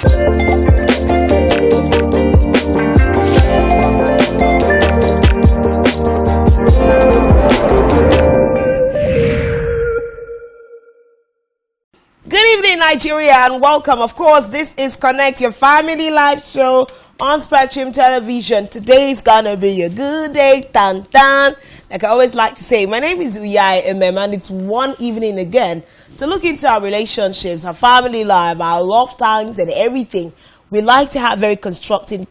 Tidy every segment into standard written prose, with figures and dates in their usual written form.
Good evening, Nigeria, and welcome. Of course, this is Connect, your family live show on Spectrum Television. Today is gonna be a good day, tan tan. Like I always like to say, my name is Uyai Emem, and it's one evening again to look into our relationships, our family life, our love times, and everything. We like to have very constructive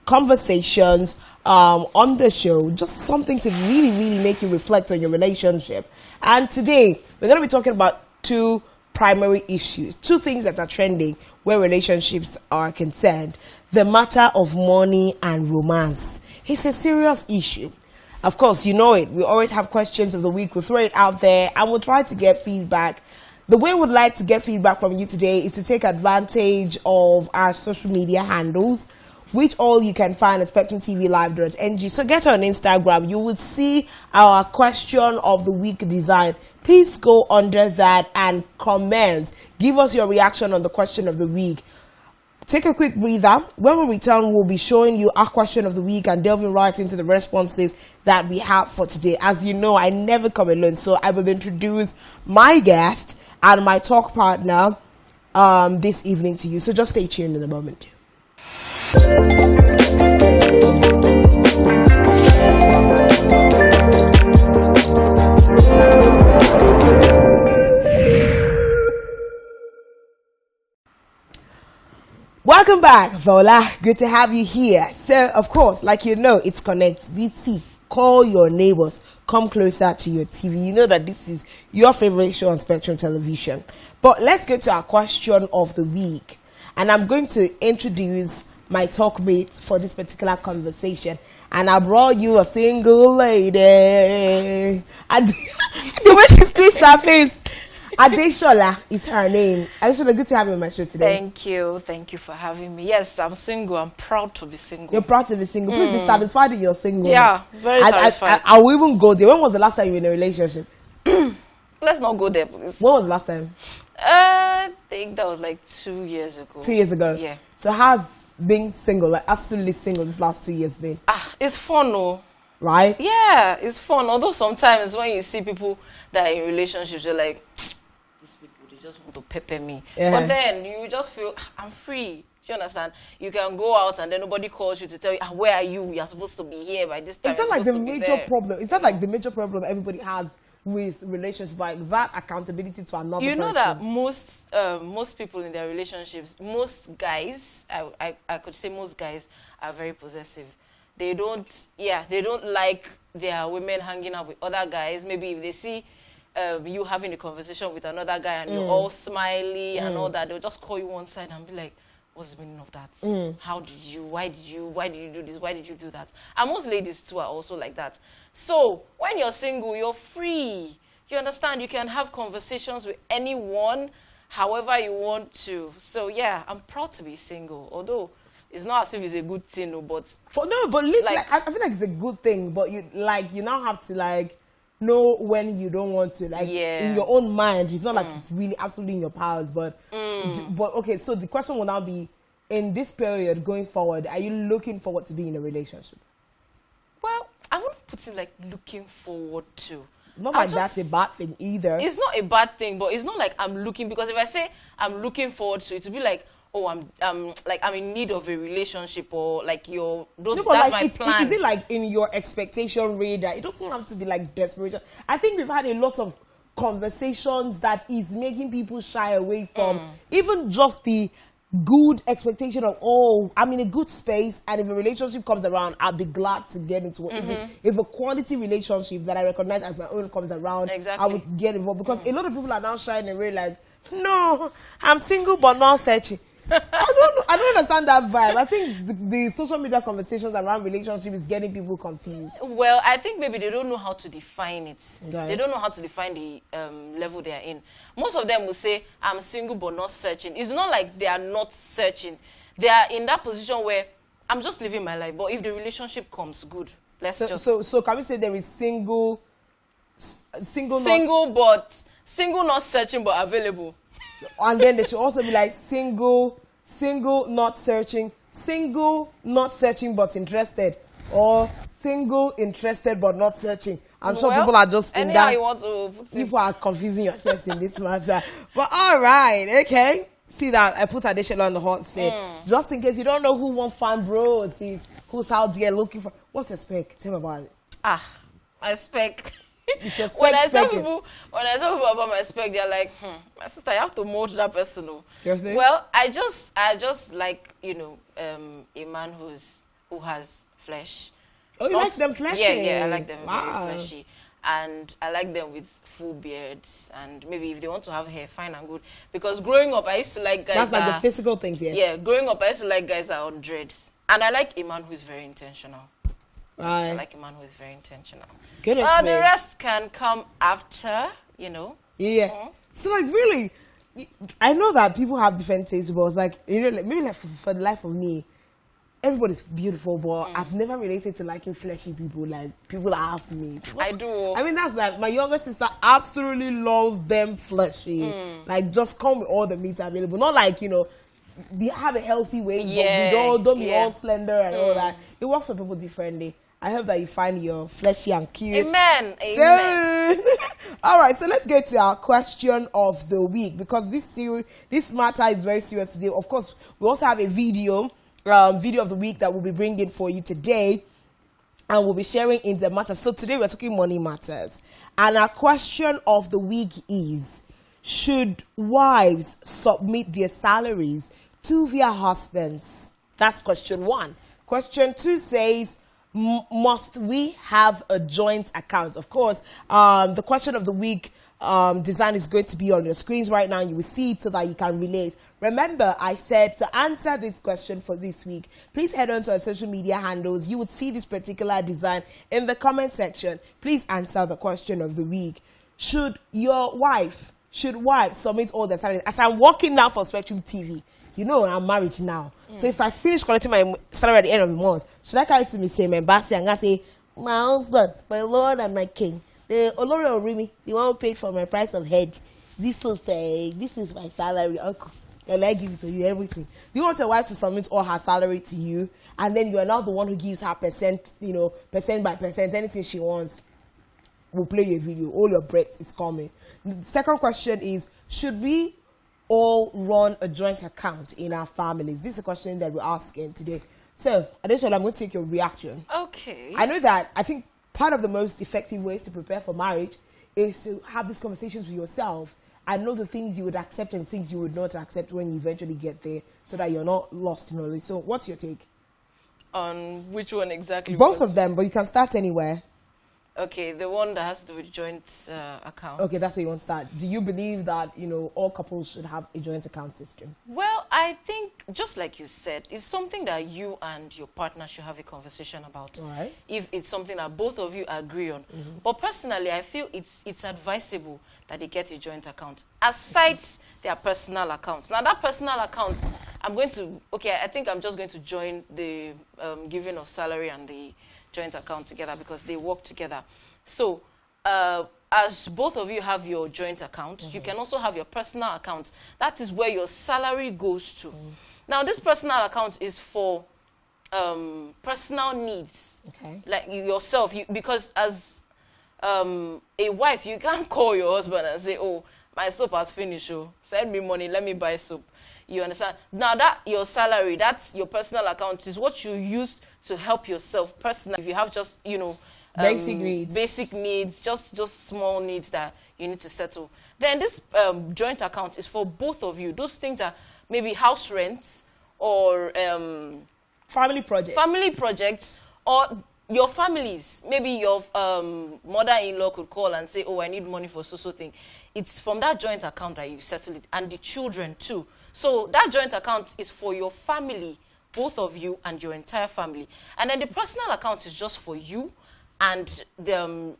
conversations on the show, just something to really make you reflect on your relationship. And today, we're going to be talking about two primary issues, two things that are trending where relationships are concerned. The matter of money and romance. It's a serious issue. Of course, you know it. We always have questions of the week. We'll throw it out there and we'll try to get feedback. The way we'd like to get feedback from you today is to take advantage of our social media handles, which all you can find at spectrumtvlive.ng. So get on Instagram. You will see our question of the week design. Please go under that and comment. Give us your reaction on the question of the week. Take a quick breather. When we return, we'll be showing you our question of the week and delving right into the responses that we have for today. As you know, I never come alone, so I will introduce my guest and my talk partner this evening to you. So just stay tuned in a moment. Welcome back, Vola. Good to have you here. So, of course, like you know, it's Connect DC. Call your neighbors. Come closer to your TV. You know that this is your favorite show on Spectrum Television. But let's get to our question of the week. And I'm going to introduce my talkmate for this particular conversation. And I brought you a single lady. And the way she squeezed her face. Adeshola is her name. Adeshola, good to have you on my show today. Thank you. Thank you for having me. Yes, I'm single. I'm proud to be single. You're proud to be single. Please be satisfied that you're single. Yeah, very satisfied. I will even go there. When was the last time you were in a relationship? Let's not go there, please. When was the last time? I think that was like 2 years ago. 2 years ago? Yeah. So how's being single, like absolutely single, this last 2 years been? It's fun, no? Right? Yeah, it's fun. Although sometimes when you see people that are in relationships, you're like, these people, they just want to pepper me. Yeah. But then you just feel, I'm free. Do you understand? You can go out and then nobody calls you to tell you, where are you? You're supposed to be here by this time. Is that like the major problem? Is that like the major problem everybody has with relationships, like that accountability to another person? You know that most people in their relationships, most guys, I could say most guys are very possessive. They don't like their women hanging out with other guys. Maybe if they see you having a conversation with another guy and you're all smiley and all that, they'll just call you one side and be like, what's the meaning of that? How did you, why did you do this? Why did you do that? And most ladies too are also like that. So when you're single, you're free. You understand? You can have conversations with anyone, however you want to. So yeah, I'm proud to be single. Although it's not as if it's a good thing, but I feel like it's a good thing. But you now have to know when you don't want to, in your own mind. It's not like it's really absolutely in your powers, but okay. So the question will now be, in this period going forward, are you looking forward to being in a relationship? Well, I wouldn't put it like looking forward to. Not like that's a bad thing either. It's not a bad thing, but it's not like I'm looking, because if I say I'm looking forward to it, to be like, oh, I'm in need of a relationship, or like that's my plan. Is it like in your expectation radar? It doesn't have to be like desperation. I think we've had a lot of conversations that is making people shy away from even just the good expectation of, oh, I'm in a good space, and if a relationship comes around, I'll be glad to get into it. If a quality relationship that I recognize as my own comes around, I would get involved. Because a lot of people are now shying away like, no, I'm single but not searching. I don't understand that vibe. I think the social media conversations around relationships is getting people confused. Well, I think maybe they don't know how to define it. Right. They don't know how to define the level they are in. Most of them will say, I'm single but not searching. It's not like they are not searching. They are in that position where I'm just living my life. But if the relationship comes, good. So can we say there is single not searching but available? And then they should also be like single, not searching but interested, or single, interested but not searching. I'm sure people are just in that. You want to people are confusing yourselves in this matter. But all right, okay. See that I put Adeshola on the hot seat. Just in case you don't know who one fan bro is, who's out there looking for. What's your spec? Tell me about it. My spec. When I tell people about my spec, they're like, my sister, you have to mold that person. No. Seriously? Well, I just like, a man who has flesh. Oh, you like them fleshy? Yeah, I like them very fleshy. And I like them with full beards, and maybe if they want to have hair, fine and good. Because growing up, I used to like guys. That's like the physical things, yeah. Yeah, growing up, I used to like guys that are on dreads, and I like a man who is very intentional. Right. I like a man who is very intentional. Goodness me. The rest can come after, Yeah. So like really, I know that people have different tastes, but it's like maybe like for the life of me, everybody's beautiful, but I've never related to liking fleshy people, like people that have meat. I do. I mean, that's like my younger sister absolutely loves them fleshy. Like, just come with all the meat available. Not like, we have a healthy weight, but we don't be all slender and all that. It works for people differently. I hope that you find your fleshy and cute. Amen. Amen. All right, so let's get to our question of the week, because this matter is very serious today. Of course, we also have a video of the week that we'll be bringing for you today, and we'll be sharing in the matter. So today we're talking money matters, and our question of the week is: should wives submit their salaries to their husbands? That's question 1. Question 2 says, must we have a joint account? Of course, the question of the week design is going to be on your screens right now. You will see it so that you can relate. Remember, I said to answer this question for this week, please head on to our social media handles. You would see this particular design in the comment section. Please answer the question of the week. Should wives submit all their salaries? As I'm working now for Spectrum TV, I'm married now. So if I finish collecting my salary at the end of the month, should I carry it to me, say, my embassy, and I say, my husband, my Lord and my King, the Olori Orimi, the one who paid for my price of head, this is my salary, uncle. And I give it to you, everything. Do you want your wife to submit all her salary to you, and then you are now the one who gives her percent, percent by percent, anything she wants? We'll play your video. All your breath is coming. The second question is: should we all run a joint account in our families? This is a question that we're asking today. So, Adeshola, I'm going to take your reaction. Okay. I know that I think part of the most effective ways to prepare for marriage is to have these conversations with yourself. I know the things you would accept and things you would not accept when you eventually get there, so that you're not lost in all this. So what's your take? On which one exactly? Both of them, but you can start anywhere. Okay, the one that has to do with joint account. Okay, that's where you want to start. Do you believe that, all couples should have a joint account system? Well, I think, just like you said, it's something that you and your partner should have a conversation about. All right. If it's something that both of you agree on. But personally, I feel it's advisable that they get a joint account, aside their personal accounts. Now, that personal account, I think I'm just going to join the giving of salary and the joint account together, because they work together. So, as both of you have your joint account, you can also have your personal account. That is where your salary goes to. Now, this personal account is for personal needs. Okay. Like yourself, because as a wife, you can't call your husband and say, oh, my soap has finished, send me money, let me buy soap. You understand? Now, that your salary, that's your personal account, is what you use to help yourself personally. If you have just, basic needs, just small needs that you need to settle, then this joint account is for both of you. Those things are maybe house rents or family projects, or your families. Maybe your mother-in-law could call and say, oh, I need money for so thing. It's from that joint account that you settle it, and the children too. So that joint account is for your family, both of you and your entire family. And then the personal account is just for you, and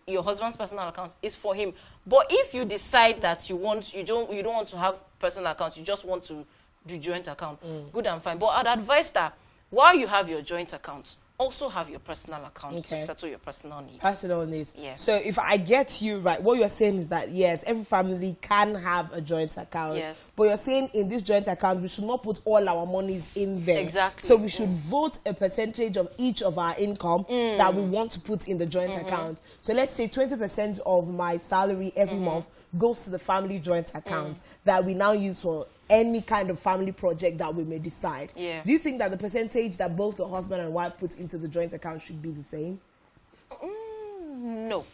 your husband's personal account is for him. But if you decide that you don't want to have personal accounts, you just want to do joint account, good and fine. But I'd advise that while you have your joint account, also have your personal account Okay. to settle your personal needs. Personal needs. Yeah. So if I get you right, what you're saying is that yes, every family can have a joint account. Yes. But you're saying in this joint account, we should not put all our monies in there. Exactly. So we should vote a percentage of each of our income that we want to put in the joint account. So let's say 20% of my salary every month goes to the family joint account that we now use for any kind of family project that we may decide. Yeah. Do you think that the percentage that both the husband and wife put into the joint account should be the same? No,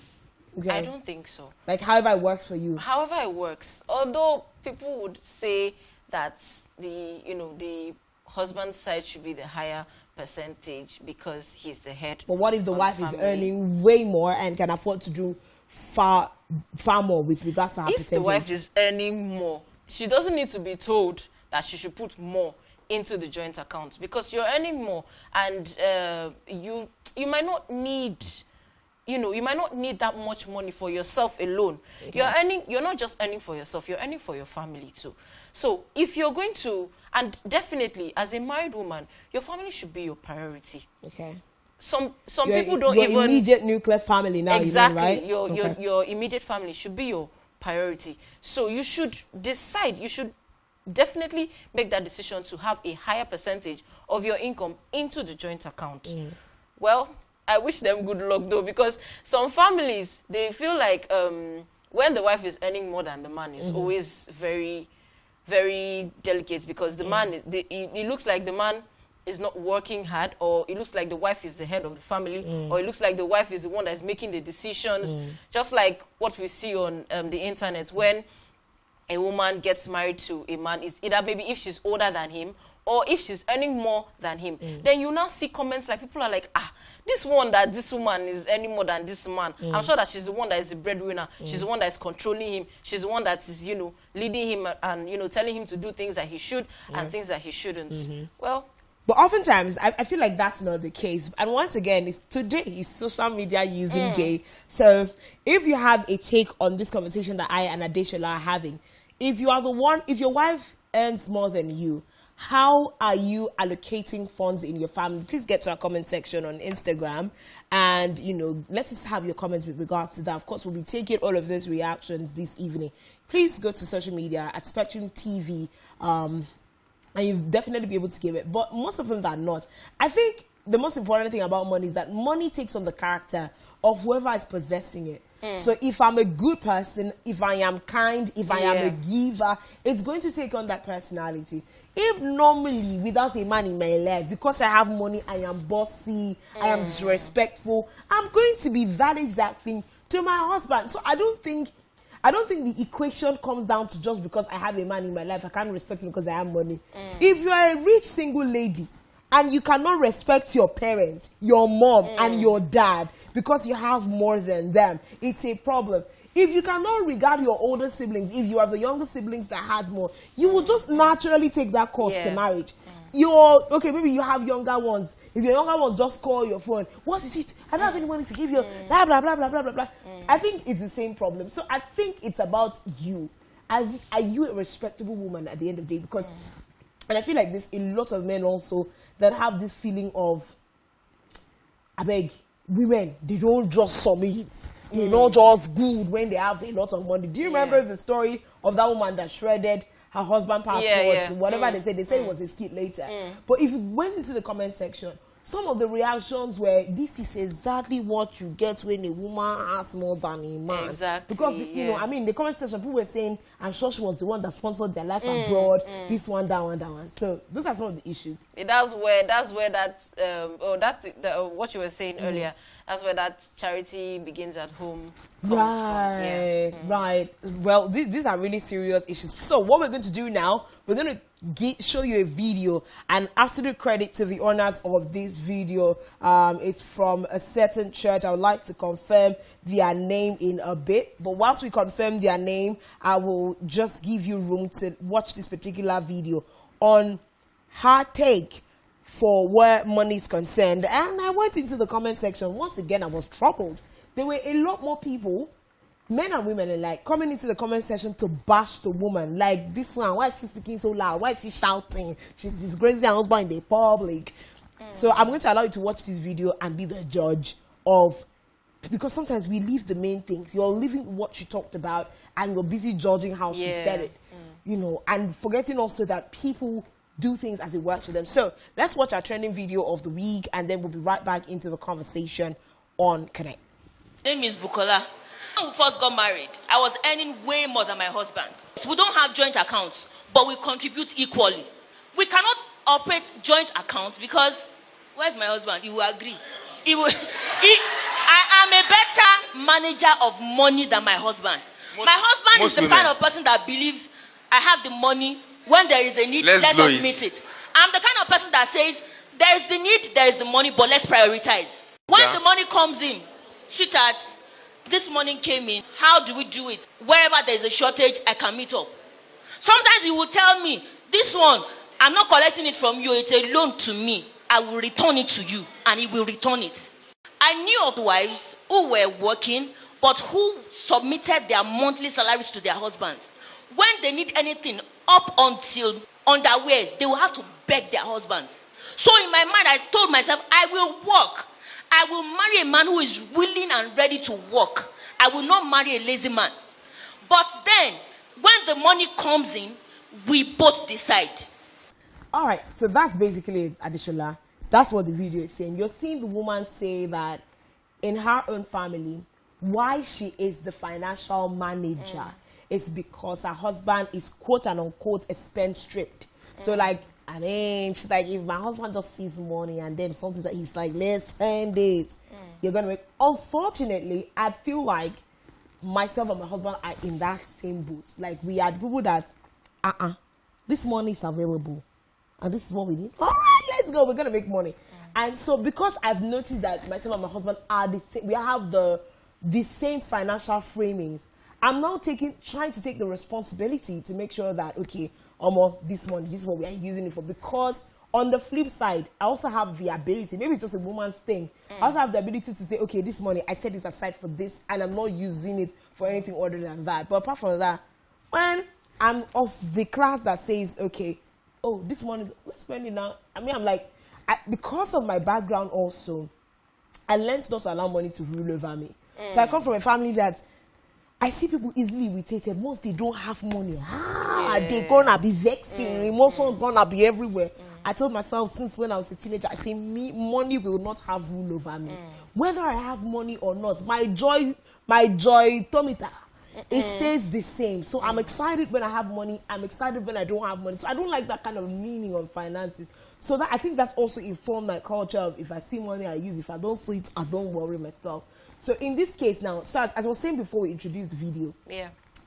Okay. I don't think so. Like however it works for you. However it works, although people would say that the husband's side should be the higher percentage because he's the head. But what if the of wife is family. earning way more and can afford to do far more with regards to her If percentage? the wife is earning more, she doesn't need to be told that she should put more into the joint account because you're earning more, and you might not need, you might not need that much money for yourself alone. Okay. You're not just earning for yourself, you're earning for your family too. So if you're going to, and definitely as a married woman, your family should be your priority. Okay. Some Your- people don't your even immediate nuclear family now. exactly You mean, right? your immediate family should be your priority. So you should decide, you should definitely make that decision to have a higher percentage of your income into the joint account. Well, I wish them good luck though, because some families, they feel like when the wife is earning more than the man, is always very, very delicate, because the man, it looks like the man is not working hard, or it looks like the wife is the head of the family, or it looks like the wife is the one that is making the decisions, just like what we see on the internet when a woman gets married to a man. It's either maybe if she's older than him or if she's earning more than him. Then you now see comments like people are like, this woman is earning more than this man. I'm sure that she's the one that is the breadwinner. She's the one that is controlling him. She's the one that is, leading him and, telling him to do things that he should and things that he shouldn't. Well, But oftentimes, I feel like that's not the case. And once again, today is social media using day. So if you have a take on this conversation that I and Adeshola are having, if your wife earns more than you, how are you allocating funds in your family? Please get to our comment section on Instagram and, let us have your comments with regards to that. Of course, we'll be taking all of those reactions this evening. Please go to social media at Spectrum TV, and you'll definitely be able to give it. But most of them are not. I think the most important thing about money is that money takes on the character of whoever is possessing it. So if I'm a good person, if I am kind, if I am a giver, it's going to take on that personality. If normally, without a man in my life, because I have money, I am bossy, I am disrespectful, I'm going to be that exact thing to my husband. So I don't think the equation comes down to just because I have a man in my life, I can't respect him because I have money. If you are a rich single lady and you cannot respect your parents, your mom and your dad because you have more than them, it's a problem. If you cannot regard your older siblings, if you are the younger siblings that has more, you will just naturally take that course to marriage. Maybe you have younger ones. If your younger ones just call your phone, what is it? I don't have any money to give you. Blah, blah, blah, blah, blah, blah, blah. I think it's the same problem. So I think it's about you. Are you a respectable woman at the end of the day? Because, and I feel like there's a lot of men also that have this feeling of, I beg, women, they don't just submit. They're not just good when they have a lot of money. Do you remember the story of that woman that shredded her husband's passport, whatever they said it was a skit later. But if you went into the comment section, some of the reactions were, this is exactly what you get when a woman has more than a man. Exactly. Because, the comment section, people were saying, I'm sure she was the one that sponsored their life abroad, this one, that one, that one. So those are some of the issues. That's where what you were saying earlier, that's where that charity begins at home comes from. Right. Well, these are really serious issues. So what we're going to do now, we're going to show you a video, and absolute credit to the owners of this video. It's from a certain church. I would like to confirm their name in a bit, but whilst we confirm their name, I will just give you room to watch this particular video on her take for where money is concerned. And I went into the comment section. Once again, I was troubled. There were a lot more people, men and women alike, coming into the comment section to bash the woman. Like, this one, why is she speaking so loud? Why is she shouting? She's disgracing her husband in the public. So I'm going to allow you to watch this video and be the judge of, because sometimes we leave the main things. You're leaving what she talked about and you're busy judging how she said it, you know, and forgetting also that people do things as it works for them. So let's watch our trending video of the week and then we'll be right back into the conversation on Connect. My name is Bukola. When we first got married, I was earning way more than my husband. We don't have joint accounts, but we contribute equally. We cannot operate joint accounts because, where's my husband? He will agree. I am a better manager of money than my husband. My husband is the kind of person that believes I have the money. When there is a need, let us meet it. I'm the kind of person that says, there is the need, there is the money, but let's prioritize. When the money comes in, sweetheart, this morning came in, how do we do it? Wherever there is a shortage, I can meet up. Sometimes you will tell me, this one, I'm not collecting it from you, it's a loan to me. I will return it to you, and he will return it. I knew of wives who were working, but who submitted their monthly salaries to their husbands. When they need anything up until underwears, they will have to beg their husbands. So in my mind, I told myself, I will work. I will marry a man who is willing and ready to work. I will not marry a lazy man. But then, when the money comes in, we both decide. All right, so that's basically it, Adishola. That's what the video is saying. You're seeing the woman say that in her own family, why she is the financial manager is because her husband is quote and unquote a spendthrift. So like, I mean, she's like, if my husband just sees money and then something that he's like, let's spend it, you're gonna make. Unfortunately, I feel like myself and my husband are in that same boat. Like we are the people that, this money is available, and this is what we need. All right, let's go. We're gonna make money. And so because I've noticed that myself and my husband are the same, we have the same financial framings. I'm now trying to take the responsibility to make sure that, okay, this money, this is what we are using it for. Because on the flip side, I also have the ability, maybe it's just a woman's thing, I also have the ability to say, okay, this money, I set this aside for this, and I'm not using it for anything other than that. But apart from that, when I'm of the class that says, okay, oh, this money, let's spend it now. I mean, I'm like, because of my background also, I learned not to allow money to rule over me. So I come from a family that I see people easily irritated once they don't have money. They're gonna be vexing, emotions gonna be everywhere. I told myself since when I was a teenager, I say money will not have rule over me. Whether I have money or not, my joy tometer, it stays the same. So I'm excited when I have money, I'm excited when I don't have money. So I don't like that kind of meaning on finances. So that I think that also informed my culture of if I see money, I use it. If I don't see it, I don't worry myself. So in this case now, so as I was saying before we introduced the video,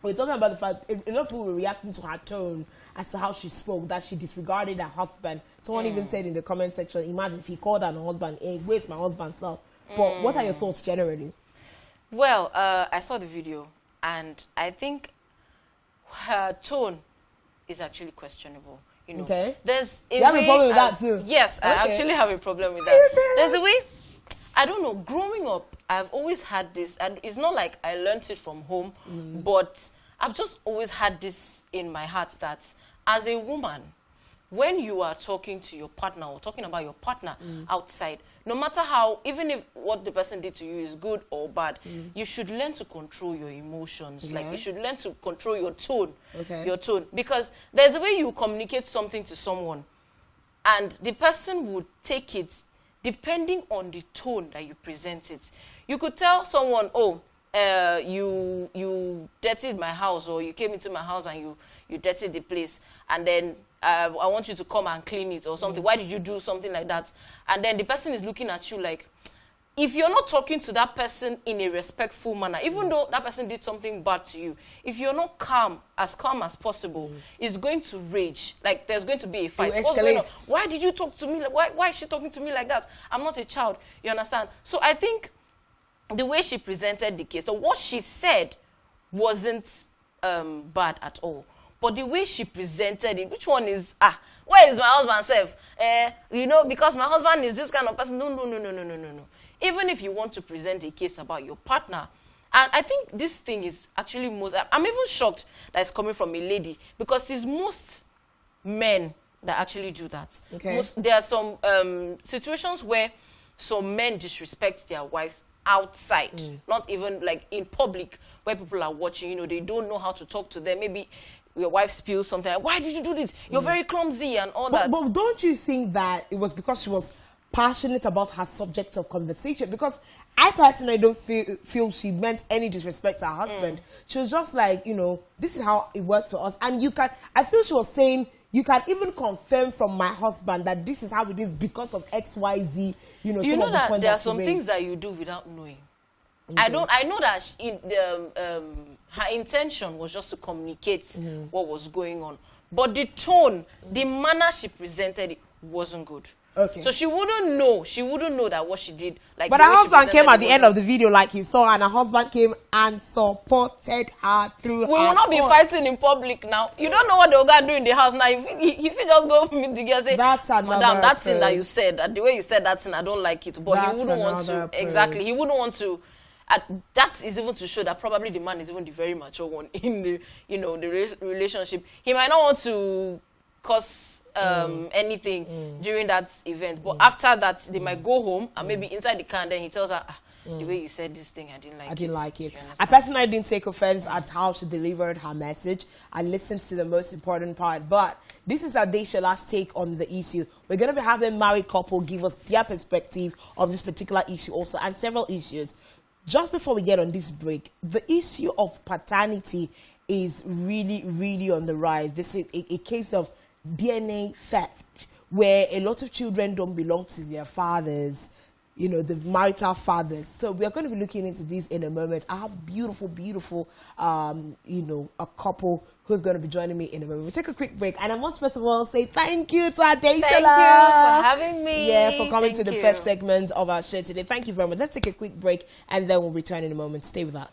we're talking about the fact a lot of people were reacting to her tone as to how she spoke, that she disregarded her husband. Someone even said in the comment section, imagine she called her husband, hey, where's my husband's self? But what are your thoughts generally? Well, I saw the video and I think her tone is actually questionable. You know, there's a you have a problem with that too? Yes, I actually have a problem with that. There's a way, I don't know, growing up, I've always had this, and it's not like I learned it from home, but I've just always had this in my heart that as a woman, when you are talking to your partner or talking about your partner outside, no matter how, even if what the person did to you is good or bad, you should learn to control your emotions. Like you should learn to control your tone, because there's a way you communicate something to someone and the person would take it depending on the tone that you present it. You could tell someone, oh, you dirtied my house, or you came into my house and you dirtied the place, and then I want you to come and clean it or something. Why did you do something like that? And then the person is looking at you like, if you're not talking to that person in a respectful manner, even though that person did something bad to you, if you're not calm as possible, it's going to rage. Like, there's going to be a fight. What's going on? Why did you talk to me? Why is she talking to me like that? I'm not a child. You understand? So I think the way she presented the case, or what she said, wasn't bad at all. But the way she presented it, which one is, where is my husband self? You know, because my husband is this kind of person. No. Even if you want to present a case about your partner, and I think this thing is actually I'm even shocked that it's coming from a lady, because it's most men that actually do that. Okay. There are some situations where some men disrespect their wives outside, not even like in public where people are watching. You know, they don't know how to talk to them. Maybe your wife spills something. Like, why did you do this? You're very clumsy and all that. But don't you think that it was because she was passionate about her subject of conversation? Because I personally don't feel she meant any disrespect to her husband. She was just like, you know, this is how it works for us. And I feel she was saying, you can even confirm from my husband that this is how it is because of X, Y, Z. You know that there are some things that you do without knowing. Okay. I know that her intention was just to communicate what was going on. But the tone, the manner she presented it wasn't good. Okay. So she wouldn't know that what she did. Like, but her husband came at the end of the video like he saw, and her husband came and supported her through. We will not be fighting in public now. You don't know what the guy do in the house now. If he just go meet the girl, say, "Madam, that thing that you said, the way you said that thing, I don't like it." But he wouldn't want to. Exactly, he wouldn't want to. That is even to show that probably the man is even the very mature one in the the relationship. He might not want to cause anything during that event, but after that they might go home and maybe inside the car, and then he tells her, the way you said this thing, I didn't like it. I personally didn't take offense at how she delivered her message. I listened to the most important part, but this is Adeshola's take on the issue. We're going to be having married couple give us their perspective of this particular issue also, and several issues. Just before we get on this break, the issue of paternity is really, really on the rise. This is a case of DNA theft, where a lot of children don't belong to their fathers, the marital fathers. So we are going to be looking into this in a moment. I have beautiful, a couple who's going to be joining me in a moment. We'll take a quick break, and I must first of all say thank you to Adeshola. Thank you for having me. Yeah, for coming to the first segment of our show today. Thank you very much. Let's take a quick break, and then we'll return in a moment. Stay with us.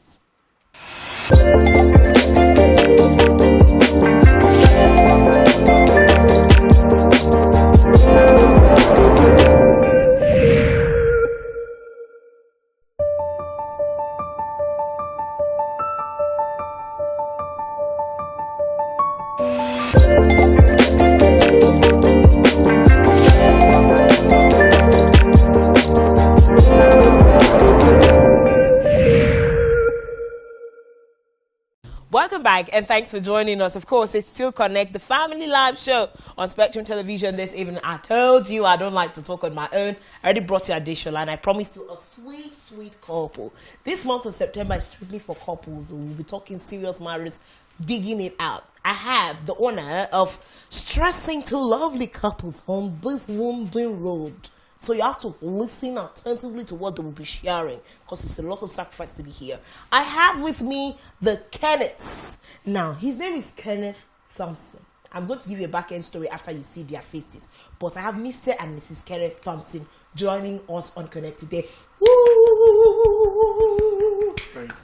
Welcome back, and thanks for joining us. Of course, it's Still Connect, the family live show on Spectrum Television this evening. I told you I don't like to talk on my own. I already brought you Adeshola, and I promised you a sweet, sweet couple. This month of September is strictly for couples. We'll be talking serious matters, digging it out. I have the honor of stressing to lovely couples on this winding road. So you have to listen attentively to what they will be sharing, because it's a lot of sacrifice to be here. I have with me the Kenneths. Now, his name is Kenneth Thompson. I'm going to give you a back-end story after you see their faces. But I have Mr. and Mrs. Kenneth Thompson joining us on Connect today. Woo!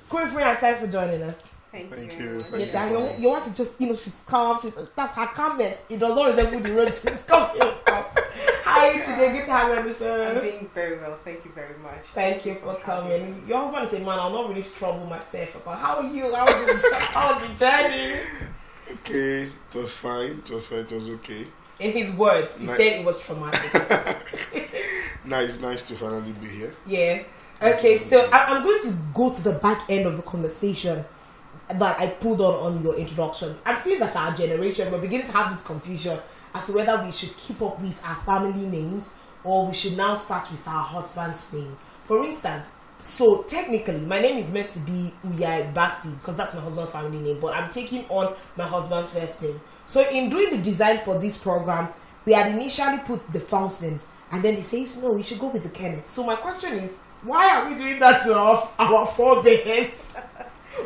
Queen and thanks for joining us. Thank you. Your wife is just, she's calm. That's her calmness. It does not resemble the road she's coming from. How are you today? Good to have you on the show. I'm doing very well. Thank you very much. Thank you for coming. Your husband is a man. I'm not really strong with myself. But how are you? How was the journey? Okay, it was fine. It was okay. In his words, he said it was traumatic. Nice to finally be here. Yeah. Okay, so I'm going to go to the back end of the conversation that I pulled on your introduction. I'm seeing that our generation, we're beginning to have this confusion as to whether we should keep up with our family names or we should now start with our husband's name. For instance, so technically, my name is meant to be Uyai Basi because that's my husband's family name, but I'm taking on my husband's first name. So in doing the design for this program, we had initially put the Thompsons, and then they say, no, we should go with the Kenneth. So my question is, why are we doing that to our forebears?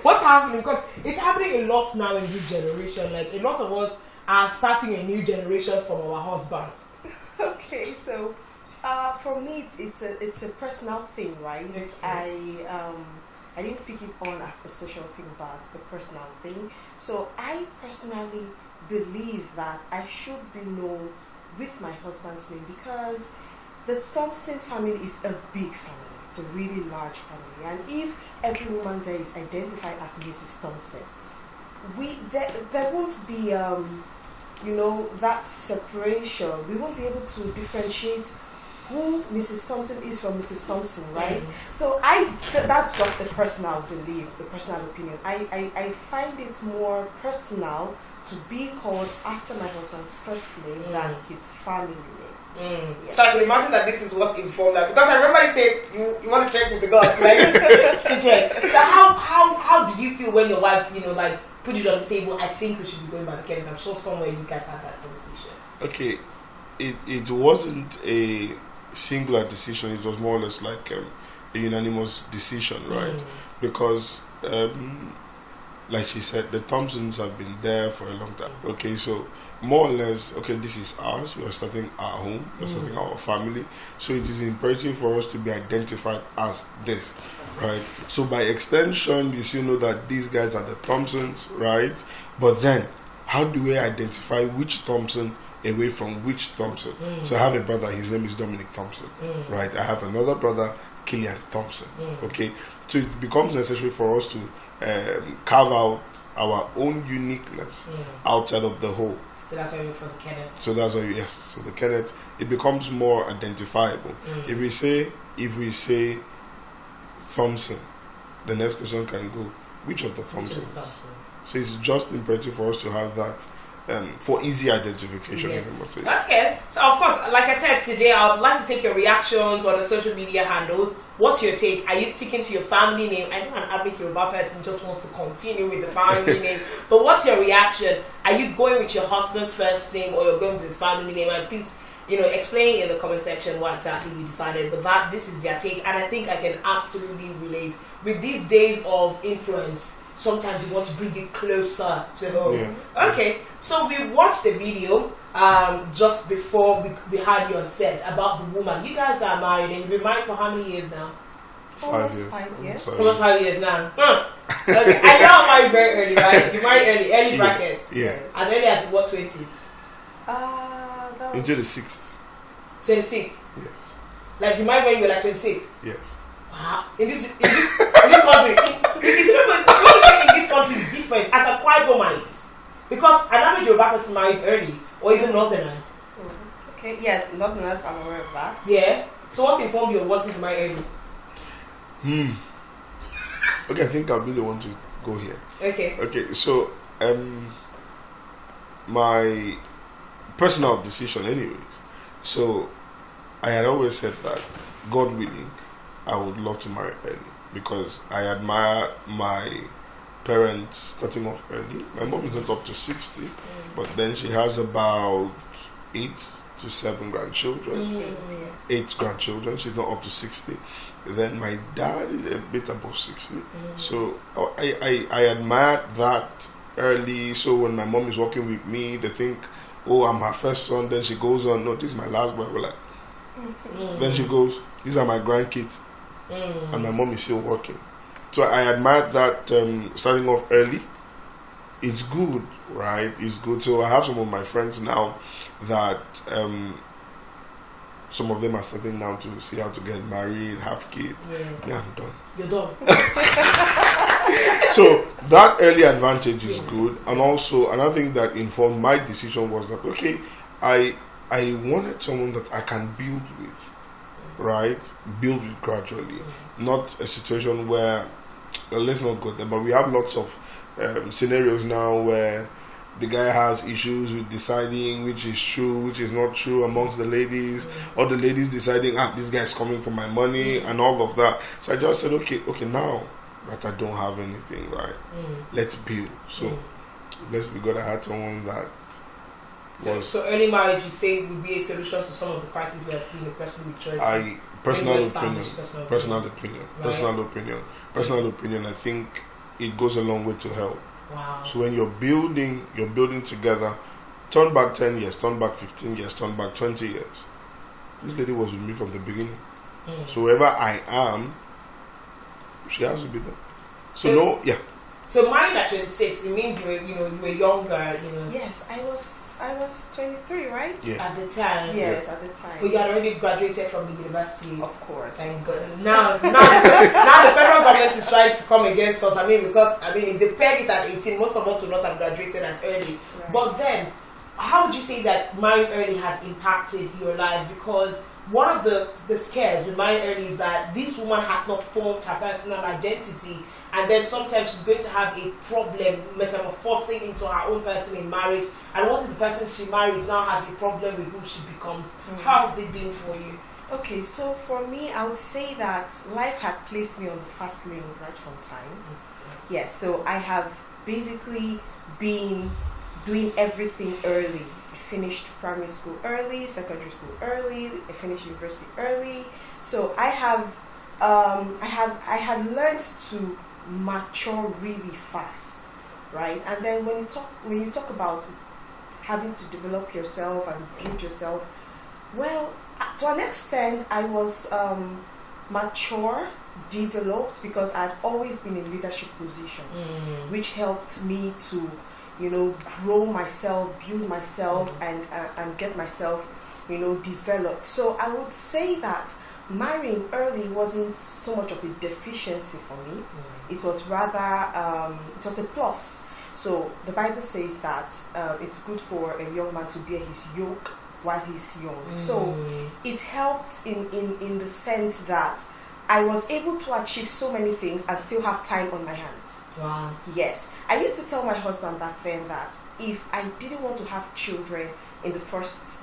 What's happening? Because it's happening a lot now in this generation. Like, a lot of us are starting a new generation from our husbands. Okay, so for me, it's a personal thing, right? Okay. I didn't pick it on as a social thing, but a personal thing. So I personally believe that I should be known with my husband's name because the Thompson family is a big family. It's a really large family, and if every woman there is identified as Mrs. Thompson, there won't be that separation, we won't be able to differentiate who Mrs. Thompson is from Mrs. Thompson, right? So that's just a personal belief, a personal opinion. I find it more personal to be called after my husband's first name than his family name. Yeah. So I can imagine that this is what informed that, because I remember you said you want to check with the gods, like to check. So how did you feel when your wife, put it on the table? I think we should be going by the Kenneth. I'm sure somewhere you guys had that conversation. Okay, it wasn't a singular decision. It was more or less like a unanimous decision, right? Because like she said, the Thompsons have been there for a long time. Okay, so more or less, okay, this is ours. We are starting our home. We are starting our family. So it is imperative for us to be identified as this, right? So by extension, you still know that these guys are the Thompsons, right? But then, how do we identify which Thompson away from which Thompson? So I have a brother. His name is Dominic Thompson, right? I have another brother, Killian Thompson. Okay, so it becomes necessary for us to carve out our own uniqueness outside of the whole. So that's why we went for the Kenneth. So that's why so the Kenneth, it becomes more identifiable. If we say Thompson, the next question can go, which of the Thompsons? So it's just imperative for us to have that for easy identification. Okay, so of course, like I said today, I would like to take your reactions on the social media handles. What's your take? Are you sticking to your family name? I know an average Yoruba person just wants to continue with the family name, but what's your reaction? Are you going with your husband's first name, or you're going with his family name? And please, explain in the comment section what exactly you decided. But this is their take, and I think I can absolutely relate with these days of influence. Sometimes you want to bring it closer to home. Okay, so we watched the video just before we had you on set about the woman. You guys are married, and you've been married for how many years now? 5 years. 5 years. Almost 5 years now. Okay. I know I'm married very early, right? You married early bracket. Yeah. As early as what, 20s? Into the 6th. 26th? Yes. Like you married when you were like 26? Yes. Wow. In this country, when you say in this country is different as a quiet woman, because an average Yoruba person marries early, or even Northerners. Okay, yes, Northerners, I'm aware of that. Yeah. So what's informed you of wanting to marry early? Okay, I think I'll be the one to go here. Okay. Okay, so my personal decision, anyways. So I had always said that, God willing, I would love to marry early because I admire my parents starting off early. My mom is not up to 60, but then she has about 8 to 7 grandchildren. 8 grandchildren. She's not up to 60. Then my dad is a bit above 60. So I admire that early. So when my mom is working with me, they think, oh, I'm her first son. Then she goes on, no, this is my last boy. We're like, then she goes, these are my grandkids. And my mom is still working. So I admire that starting off early. It's good, right? It's good. So I have some of my friends now that some of them are starting now to see how to get married, have kids. Yeah, I'm done. You're done. So that early advantage is good. And also another thing that informed my decision was that, okay, I wanted someone that I can build with. Right, build it gradually, not a situation where let's not go there. But we have lots of scenarios now where the guy has issues with deciding which is true, which is not true amongst the ladies, or the ladies deciding, this guy is coming for my money and all of that. So I just said, okay, now that I don't have anything, right, let's build. So let's be good. I had someone that. So early marriage, you say, would be a solution to some of the crises we are seeing, especially with choices. Personal opinion. I think it goes a long way to help. Wow. So when you're building together. Turn back 10 years, turn back 15 years, turn back 20 years. This lady was with me from the beginning. So wherever I am, she has to be there. So married at 26, it means you were younger, Yes, I was 23, right? Yeah. At the time. Yes, at the time. But you had already graduated from the university. Of course. Thank goodness. Now the federal government is trying to come against us. Because if they peg it at 18, most of us would not have graduated as early. Right. But then, how would you say that marrying early has impacted your life? Because one of the scares with marrying early is that this woman has not formed her personal identity, and then sometimes she's going to have a problem metamorphosing into her own person in marriage. And what if the person she marries now has a problem with who she becomes? How has it been for you? Okay, so for me, I would say that life had placed me on the fast lane right from time. Yes, so I have basically been doing everything early. I finished primary school early, secondary school early, I finished university early. So I had learned to mature really fast, right? And then when you talk about having to develop yourself and build yourself, well, to an extent, I was mature, developed, because I'd always been in leadership positions, which helped me to, grow myself, build myself, and get myself, developed. So I would say that marrying early wasn't so much of a deficiency for me. It was rather, it was a plus. So the Bible says that it's good for a young man to bear his yoke while he's young. So it helped in the sense that I was able to achieve so many things and still have time on my hands. Wow. Yes. I used to tell my husband back then that if I didn't want to have children in the first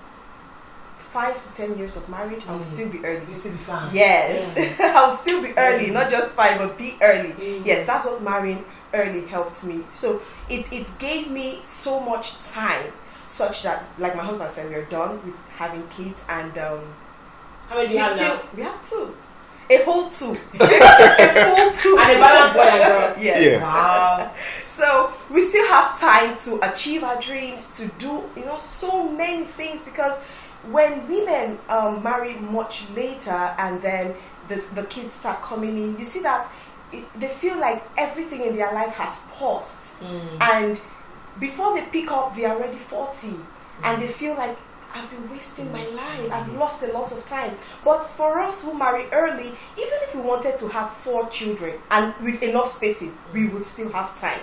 5 to 10 years of marriage, I would still be early. You still be fine. Yes. Yeah. I would still be early, not just 5, but be early. Yes, that's what marrying early helped me. So it gave me so much time, such that, like my husband said, we're done with having kids, and how many do you have now? We have 2. A whole 2. A full 2. And a balanced boy and girl. Yes. Yeah. Wow. So we still have time to achieve our dreams, to do, so many things, because when women marry much later and then the kids start coming in, you see that they feel like everything in their life has paused. And before they pick up, they're already 40. And they feel like, I've been wasting my life. I've lost a lot of time. But for us who marry early, even if we wanted to have 4 children and with enough spacing, we would still have time.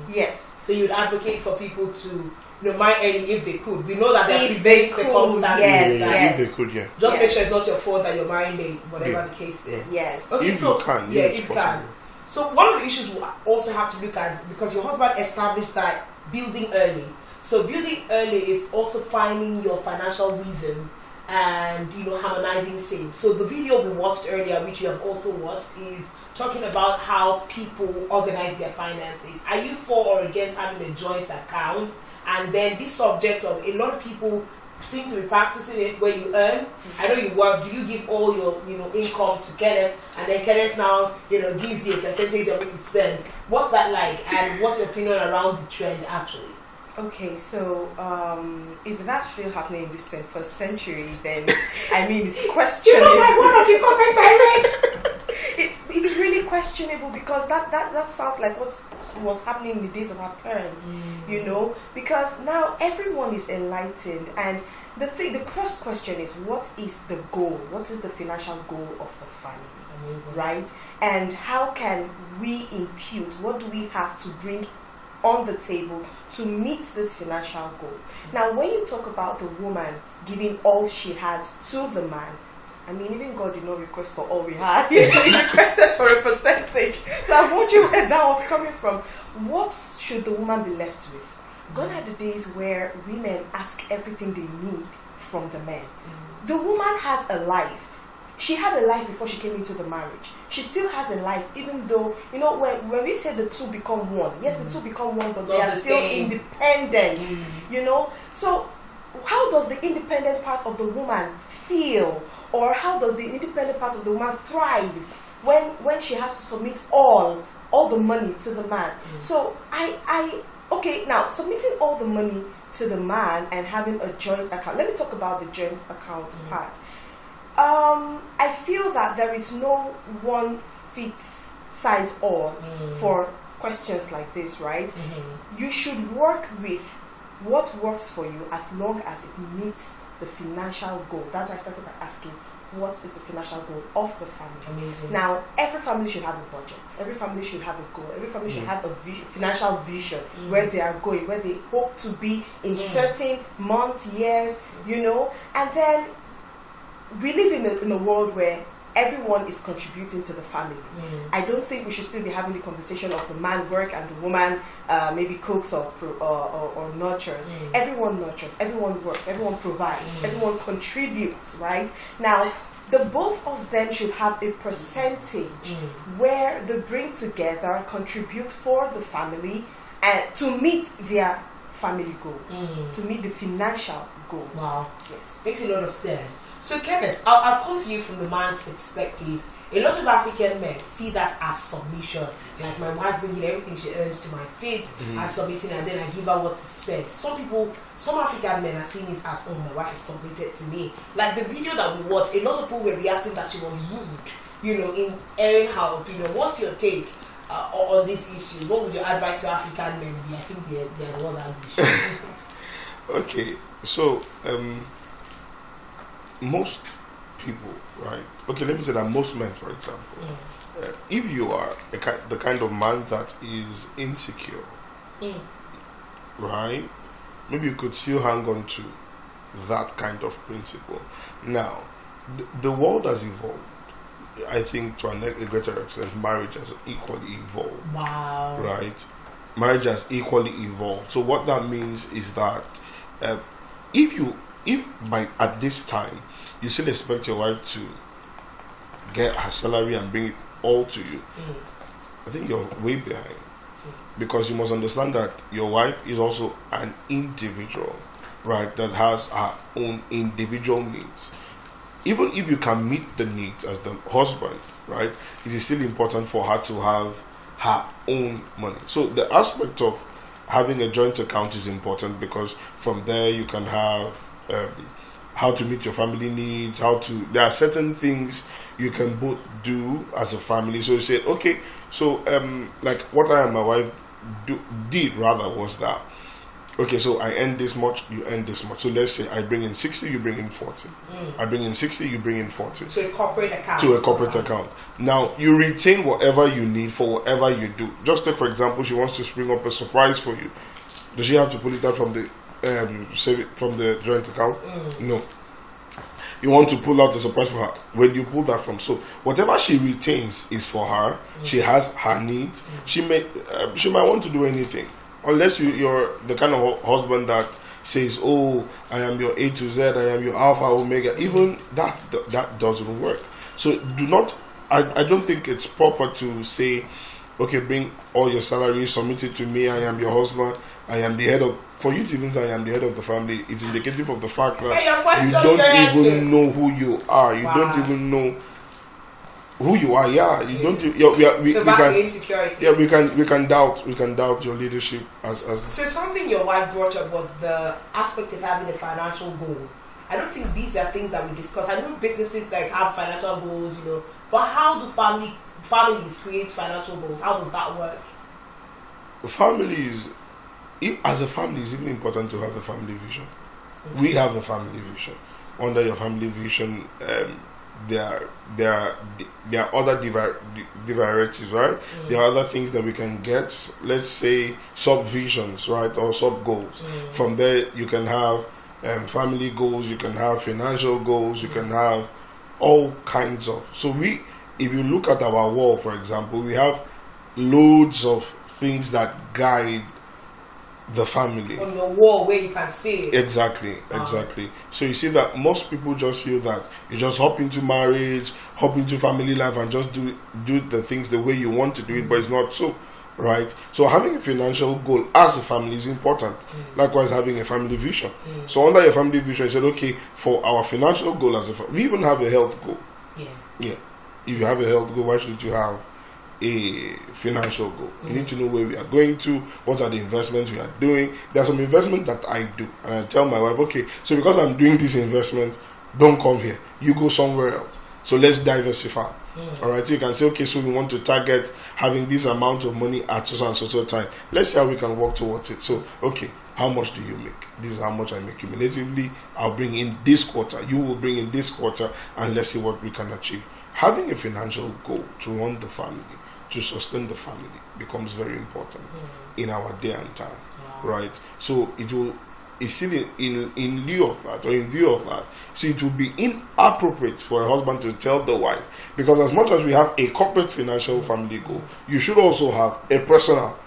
Yes. So you'd advocate for people to marry early if they could. We know that there are If they event could, circumstances. yes. If they could, yeah. Just make Yes. sure it's not your fault that you're marrying late, whatever the case is. Yes. Okay, If so you can, yeah, it's if you possible. can. So one of the issues we also have to look at is because your husband established that building early. So building early is also finding your financial rhythm and harmonizing same. So the video we watched earlier, which you have also watched, is talking about how people organize their finances. Are you for or against having a joint account? And then this subject of a lot of people seem to be practicing it where you earn. I know you work. Do you give all your income to Kenneth, and then Kenneth now gives you a percentage of it to spend? What's that like, and what's your opinion around the trend actually? Okay, so if that's still happening in this 21st century, then it's questionable. One of the comments I read. It's really questionable, because that sounds like what was happening in the days of our parents, because now everyone is enlightened, and the first question is, what is the goal? What is the financial goal of the family? Amazing. Right? And how can we impute? What do we have to bring on the table to meet this financial goal? Now, when you talk about the woman giving all she has to the man, even God did not request for all we had. He requested for a percentage. So I'm wondering where that was coming from. What should the woman be left with? Gone are the days where women ask everything they need from the men. The woman has a life. She had a life before she came into the marriage. She still has a life, even though, when we say the two become one, yes, the two become one, but they are still independent, So how does the independent part of the woman feel? Or how does the independent part of the woman thrive when she has to submit all the money to the man? So okay, now submitting all the money to the man and having a joint account. Let me talk about the joint account part. I feel that there is no one fits size all for questions like this, right? You should work with what works for you as long as it meets the financial goal. That's why I started by asking, what is the financial goal of the family. Amazing. Now, every family should have a budget. Every family should have a goal. Every family should have a financial vision where they are going, where they hope to be in certain months, years, you know. And then we live in a world where everyone is contributing to the family. I don't think we should still be having the conversation of the man work and the woman maybe cooks or nurtures. Everyone nurtures, everyone works, everyone provides, everyone contributes, right? Now, the both of them should have a percentage where they bring together, contribute for the family, and to meet their family goals, to meet the financial goals. Wow. Yes. Makes a lot of sense. So Kenneth, I'll come to you from the man's perspective. A lot of African men see that as submission. Like my wife bringing everything she earns to my feet and submitting, and then I give her what to spend. Some African men are seeing it as, oh, my wife is submitted to me. Like the video that we watched, a lot of people were reacting that she was rude, you know, in airing her opinion. What's your take on this issue? What would your advice to African men be? I think they're the one that issue. Okay, so most people, right? Okay, let me say that most men, for example, if you are the kind of man that is insecure, right? Maybe you could still hang on to that kind of principle. Now, the world has evolved. I think to a greater extent, marriage has equally evolved. Wow. Right? Marriage has equally evolved. So what that means is that if at this time you still expect your wife to get her salary and bring it all to you, I think you're way behind. Because you must understand that your wife is also an individual, right, that has her own individual needs. Even if you can meet the needs as the husband, right, it is still important for her to have her own money. So the aspect of having a joint account is important, because from there you can have how to meet your family needs, there are certain things you can both do as a family. So you say, okay, so like what I and my wife did was that, okay, so I earn this much, you earn this much. So let's say I bring in 60, you bring in 40. I bring in 60, you bring in 40. To a corporate account. To a corporate account. Now, you retain whatever you need for whatever you do. Just take, for example, she wants to spring up a surprise for you. Does she have to pull it out from the joint account? No. You want to pull out a surprise for her. When you pull that from, so whatever she retains is for her. She has her needs. She might want to do anything, unless you're the kind of husband that says, "Oh, I am your A to Z. I am your Alpha Omega." Even that doesn't work. So do not. I don't think it's proper to say, okay, bring all your salary, submit it to me. I am your husband. I am the head of. For you to even say I am the head of the family, it's indicative of the fact that you don't even know who you are. You don't even know who you are. Yeah, you don't. We can insecurity. Yeah, we can doubt your leadership as. So something your wife brought up was the aspect of having a financial goal. I don't think these are things that we discuss. I know businesses like have financial goals, you know, but how do families create financial goals? How does that work? Families. As a family, it's even important to have a family vision. We have a family vision. Under your family vision, there are other derivatives, right? There are other things that we can get. Let's say sub-visions, right, or sub-goals. From there, you can have family goals. You can have financial goals. You can have all kinds of. So if you look at our wall, for example, we have loads of things that guide the family. On your wall where you can see it. Exactly. So you see that most people just feel that you just hop into marriage, hop into family life, and just do the things the way you want to do it, but it's not so, right? So having a financial goal as a family is important. Likewise, having a family vision. So under your family vision, you said, okay, for our financial goal as a family, we even have a health goal. Yeah. If you have a health goal, why should you have a financial goal? You need to know where we are going to, what are the investments we are doing. There are some investments that I do, and I tell my wife, okay, so because I'm doing this investment, don't come here, you go somewhere else. So let's diversify. All right, so you can say, okay, so we want to target having this amount of money at so and so time. Let's see how we can work towards it. So, okay, how much do you make? This is how much I make cumulatively. I'll bring in this quarter. You will bring in this quarter, and let's see what we can achieve. Having a financial goal to run the family, to sustain the family, becomes very important in our day and time, right? So it will. Is still in lieu of that, or in view of that, so it would be inappropriate for a husband to tell the wife, because as much as we have a corporate financial family goal, you should also have a personal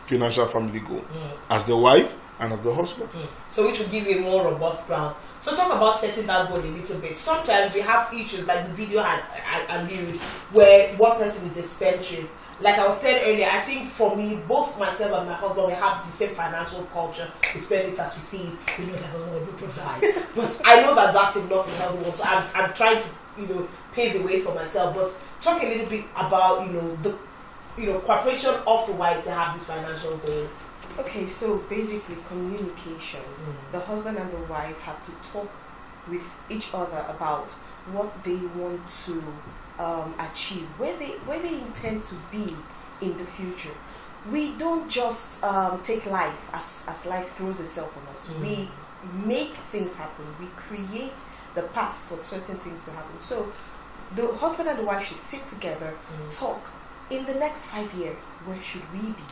financial family goal as the wife and as the husband. So which will give you a more robust ground. So talk about setting that goal a little bit. Sometimes we have issues like the video had alluded, where one person is a spendthrift. Like I was saying earlier, I think for me, both myself and my husband, we have the same financial culture. We spend it as we see it. We know that the Lord will provide. But I know that that's not a healthy one. So I'm trying to, pave the way for myself. But talk a little bit about, the cooperation of the wife to have this financial goal. Okay, so basically communication. The husband and the wife have to talk with each other about what they want to achieve, where they intend to be in the future. We don't just take life as life throws itself on us. We make things happen. We create the path for certain things to happen. So the husband and the wife should sit together, talk. In the next 5 years, where should we be?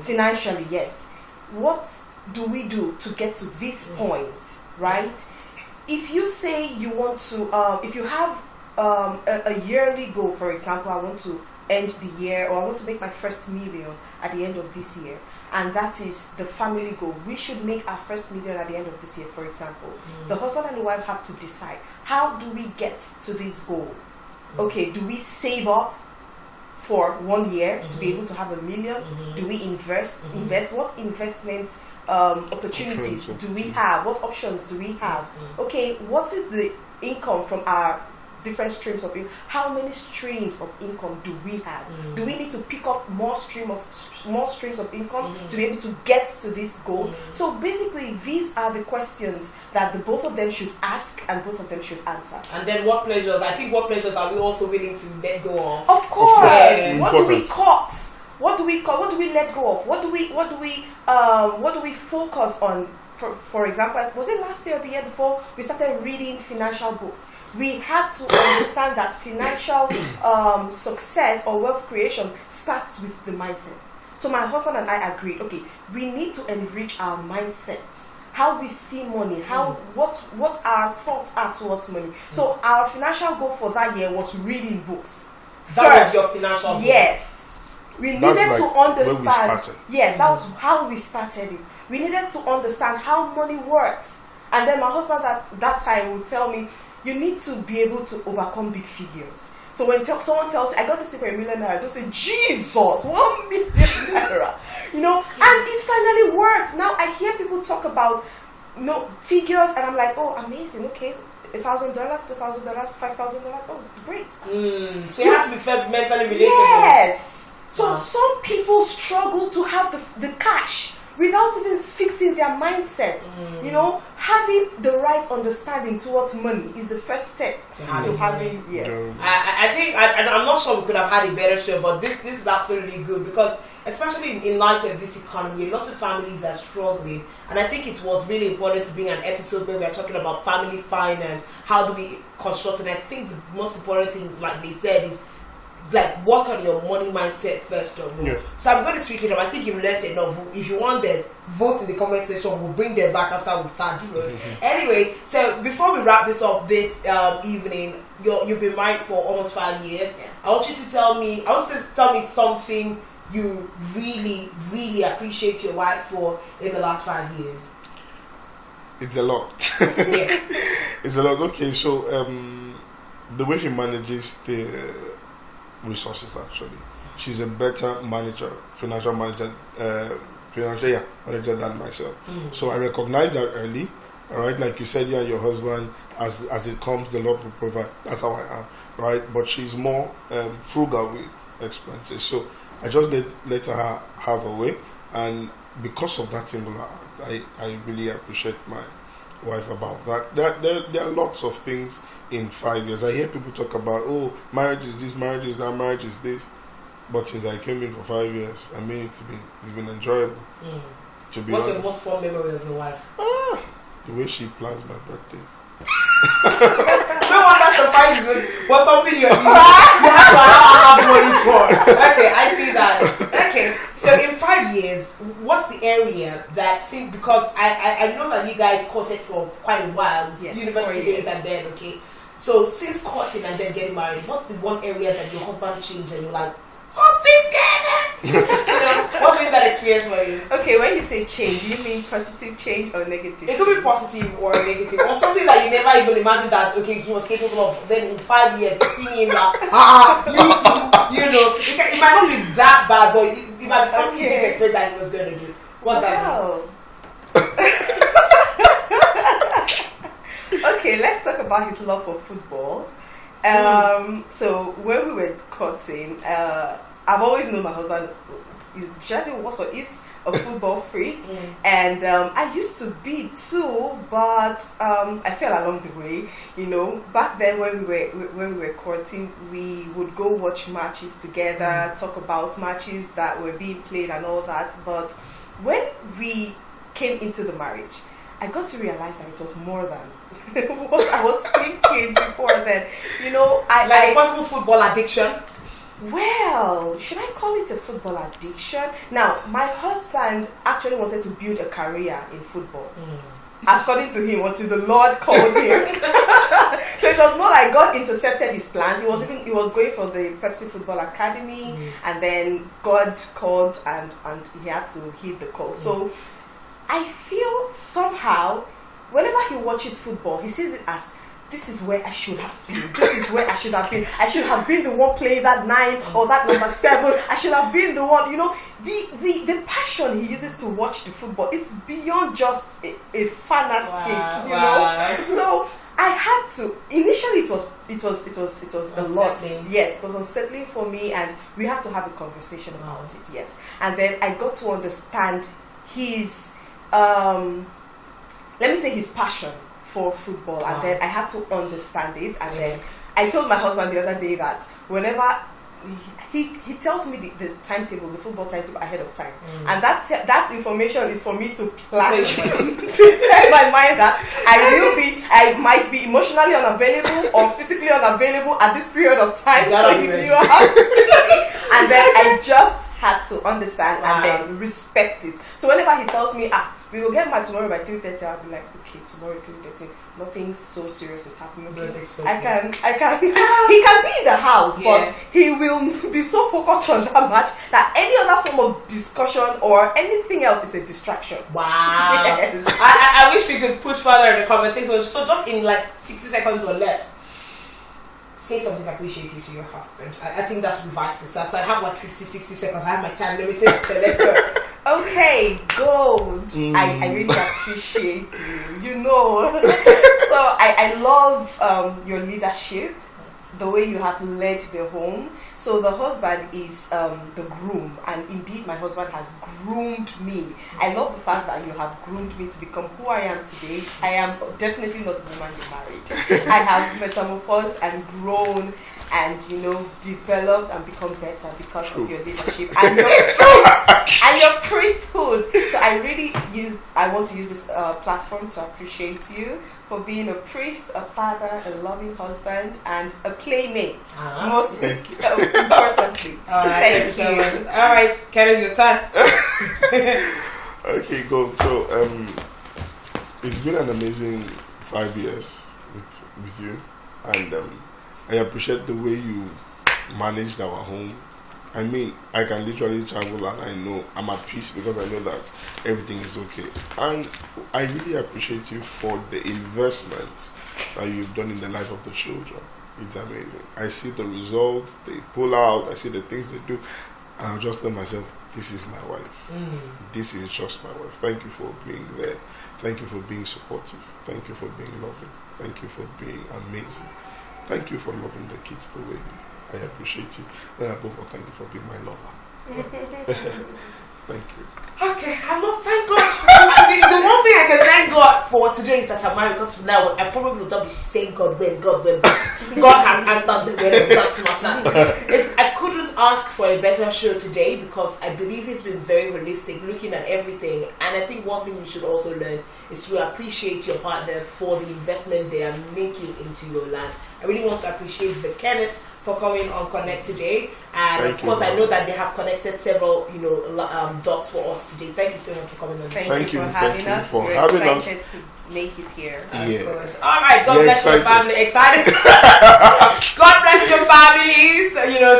Financially, yes. What do we do to get to this point, right? If you say you want to, if you have a yearly goal, for example, I want to end the year, or I want to make my first million at the end of this year, and that is the family goal. We should make our first million at the end of this year, for example. The husband and the wife have to decide, how do we get to this goal? Okay, do we save up for 1 year to be able to have $1 million? Do we invest? What investment opportunities do we have? What options do we have? Okay, what is the income from our different streams of income? How many streams of income do we have? Do we need to pick up more streams of income to be able to get to this goal? So basically, these are the questions that the both of them should ask and both of them should answer. And then what pleasures are we also willing to let go of? Of course. Yes. What do we cut? What do we cut? What do we let go of? What do we focus on? For example, was it last year or the year before we started reading financial books? We had to understand that financial success or wealth creation starts with the mindset. So my husband and I agreed, okay, we need to enrich our mindset, how we see money, what our thoughts are towards money. So our financial goal for that year was reading books. That was your financial goal? Yes. We needed to understand. Yes, that was how we started it. We needed to understand how money works. And then my husband at that time would tell me, you need to be able to overcome big figures. So when someone tells you, I got this thing for $1 million, I just say, Jesus, $1 million. And it finally works. Now I hear people talk about figures, and I'm like, oh, amazing, okay. $1,000, $2,000, $5,000. Oh, great. So it has to be first mentally relatable. Yes. So some people struggle to have the cash without even fixing their mindset. Having the right understanding towards money is the first step to having, yes. I think, I'm not sure we could have had a better show, but this is absolutely good, because especially in light of this economy, a lot of families are struggling, and I think it was really important to bring an episode where we are talking about family finance, how do we construct it. And I think the most important thing, like they said, is like work on your money mindset first of all. So I'm going to tweak it up. I think you've learned enough. If you want them, vote in the comment section. We'll bring them back after we've tagged you. Anyway, so before we wrap this up this evening, you've been married for almost 5 years. Yes. I want you to tell me something you really, really appreciate your wife for in the last 5 years. It's a lot. It's a lot. Okay, so the way she manages the resources, actually, she's a better manager, financial manager than myself. So I recognize that early. All right, like you said, you and your husband, as it comes, the Lord will provide. That's how I am, right? But she's more frugal with expenses. So I just let her have a way, and because of that singular act, I really appreciate my wife about that. There are lots of things in 5 years. I hear people talk about, oh, marriage is this, marriage is that, marriage is this. But since I came in for 5 years, I mean, it's been enjoyable. To be What's honest. your most fond memory of your wife? The way she plans my birthdays. No wonder surprises was something you have to have money for. Okay, I see that. Okay, so in 5 years, what's the area that seems, because I know that you guys courted for quite a while, yes, university days and then, okay. So since courting and then getting married, what's the one area that your husband changed and you're like, what's this getting? What's been that experience for you? Okay, when you say change, you mean positive change or negative? It could be positive or negative, or something that you never even imagined that, okay, he was capable of. Then in 5 years, you see him like, you too, you know. It might not be that bad, but it might be something you didn't expect that he was going to do. What's that mean? Okay, let's talk about his love for football. So when we were courting, I've always known my husband is a football freak, and I used to be too, but I fell along the way. You know, back then when we were courting, we would go watch matches together, talk about matches that were being played and all that. But when we came into the marriage, I got to realize that it was more than what I was thinking before then. You know, a possible football addiction. Well, should I call it a football addiction? Now, my husband actually wanted to build a career in football. According to him, until the Lord called him. So it was more like God intercepted his plans. He was going for the Pepsi Football Academy, and then God called and he had to heed the call. So I feel somehow, whenever he watches football, he sees it as, this is where I should have been. This is where I should have been. I should have been the one playing that 9 or that number 7. I should have been the one, you know. The passion he uses to watch the football is beyond just a fanatic, you know. So I had to, initially it was a lot. Yes, it was unsettling for me, and we had to have a conversation about it, yes. And then I got to understand his let me say his passion for football, and then I had to understand it, and then I told my husband the other day that whenever he tells me the timetable, the football timetable ahead of time, and that information is for me to plan, prepare my mind that I might be emotionally unavailable or physically unavailable at this period of time, so you have to, and then I just had to understand and then respect it. So whenever he tells me, we will get back tomorrow by 3:30, I'll be like, okay, tomorrow 3:30, nothing so serious is happening. Okay, I can he can be in the house, but he will be so focused on that match that any other form of discussion or anything else is a distraction. Wow. Yes. I wish we could push further in the conversation. So just in like 60 seconds or less, say something appreciative to your husband. I think that should be vice versa. So I have like 60 seconds. I have my time limited, so let's go. Okay, gold. I really appreciate you. You know. So I love your leadership, the way you have led the home. So the husband is the groom, and indeed my husband has groomed me. I love the fact that you have groomed me to become who I am today. I am definitely not the woman you married. I have metamorphosed and grown and, you know, developed and become better because of your leadership and your priesthood. So I want to use this platform to appreciate you for being a priest, a father, a loving husband, and a playmate. Most importantly. Thank you so much. All right, Kenneth, your turn. Okay, go. So it's been an amazing 5 years with you, and I appreciate the way you managed our home. I mean, I can literally travel and I know I'm at peace because I know that everything is okay. And I really appreciate you for the investments that you've done in the life of the children. It's amazing. I see the results, they pull out, I see the things they do, and I'll just tell myself, this is my wife. This is just my wife. Thank you for being there. Thank you for being supportive. Thank you for being loving. Thank you for being amazing. Thank you for loving the kids the way you do. I appreciate you. And above all, thank you for being my lover. Thank you. Okay, I'm not thank God. the one thing I can thank God for today is that I'm married, because from now I probably would not be saying God when, but God has answered the word of God's matter. I couldn't ask for a better show today, because I believe it's been very realistic, looking at everything. And I think one thing you should also learn is to appreciate your partner for the investment they are making into your land. I really want to appreciate the Kenneths for coming on Connect today, and of course I know that they have connected several dots for us today. Thank you so much for coming on. Thank you for having us. We're excited to make it here. Yes. All right, God bless your family. Excited. God bless your families.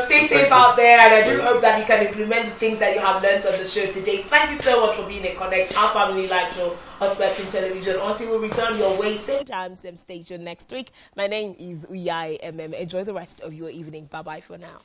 Stay safe out there, and I do hope that you can implement the things that you have learned on the show today. Thank you so much for being a Connect, our family live show on Spectrum Television. Until we return your way, same time, same station next week. My name is Uyai MM. Enjoy the rest of your evening. Bye bye for now.